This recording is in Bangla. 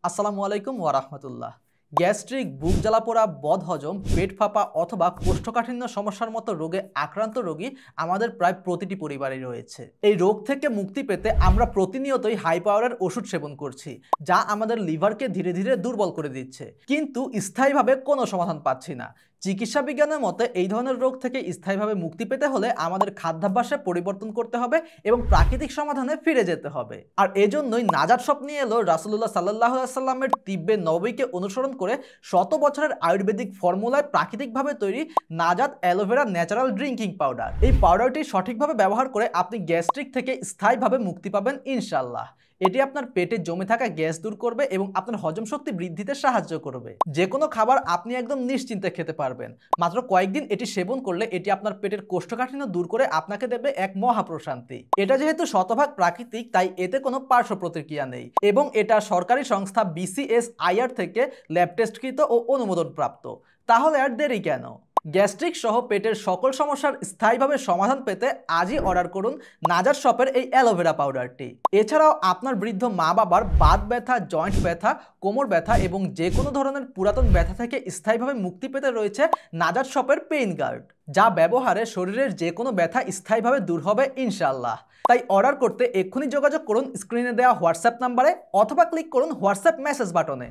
আসসালামু আলাইকুম ওয়া রাহমাতুল্লাহ। গ্যাস্ট্রিক, বুক জ্বালা পোড়া, বদহজম, পেট ফাঁপা অথবা কোষ্ঠকাঠিন্য সমস্যার মতো রোগে আক্রান্ত রোগী আমাদের প্রায় প্রতিটি পরিবারে রয়েছে। এই রোগ থেকে মুক্তি পেতে আমরা প্রতিনিয়তই হাই পাওয়ারের ওষুধ সেবন করছি, যা আমাদের লিভারকে ধীরে ধীরে দুর্বল করে দিচ্ছে। কিন্তু স্থায়ীভাবে কোনো সমাধান পাচ্ছি না। চিকিৎসা বিজ্ঞানের মতে এই ধরনের রোগ থেকে স্থায়ীভাবে মুক্তি পেতে হলে আমাদের খাদ্যাভ্যাসে পরিবর্তন করতে হবে এবং প্রাকৃতিক সমাধানে ফিরে যেতে হবে। আর এজন্যই নাজাত শপ নিয়ে এলো রাসূলুল্লাহ সাল্লাল্লাহু আলাইহি সাল্লামের তিব্বে নববীকে অনুসরণ করে শত বছরের আয়ুর্বেদিক ফর্মুলায় প্রাকৃতিকভাবে তৈরি নাজাত অ্যালোভেরা ন্যাচারাল ড্রিঙ্কিং পাউডার। এই পাউডারটি সঠিকভাবে ব্যবহার করে আপনি গ্যাস্ট্রিক থেকে স্থায়ীভাবে মুক্তি পাবেন ইনশাআল্লাহ। এটি আপনার পেটে জমে থাকা গ্যাস দূর করবে এবং আপনার হজম শক্তি বৃদ্ধিতে সাহায্য করবে। যে কোনো খাবার আপনি একদম নিশ্চিন্তে খেতে পারবেন। মাত্র কয়েকদিন এটি সেবন করলে এটি আপনার পেটের কোষ্ঠকাঠিন্য দূর করে আপনাকে দেবে এক মহাপ্রশান্তি। এটা যেহেতু শতভাগ প্রাকৃতিক, তাই এতে কোনো পার্শ্ব প্রতিক্রিয়া নেই এবং এটা সরকারি সংস্থা BCSIR থেকে ল্যাব টেস্টকৃত ও অনুমোদন প্রাপ্ত। তাহলে আর দেরি কেন? গ্যাস্ট্রিক সহ পেটের সকল সমস্যার স্থায়ীভাবে সমাধান পেতে আজই অর্ডার করুন নাজাত শপের এই অ্যালোভেরা পাউডারটি। এছাড়াও আপনার বৃদ্ধ মা বাবার বাত ব্যথা, জয়েন্ট ব্যথা, কোমর ব্যথা এবং যে কোনো ধরনের পুরাতন ব্যথা থেকে স্থায়ীভাবে মুক্তি পেতে রয়েছে নাজাত শপের পেইন গার্ড, যা ব্যবহারে শরীরের যে কোনো ব্যথা স্থায়ীভাবে দূর হবে ইনশাআল্লাহ। তাই অর্ডার করতে এক্ষুনি যোগাযোগ করুন স্ক্রিনে দেওয়া হোয়াটসঅ্যাপ নাম্বারে অথবা ক্লিক করুন হোয়াটসঅ্যাপ মেসেজ বাটনে।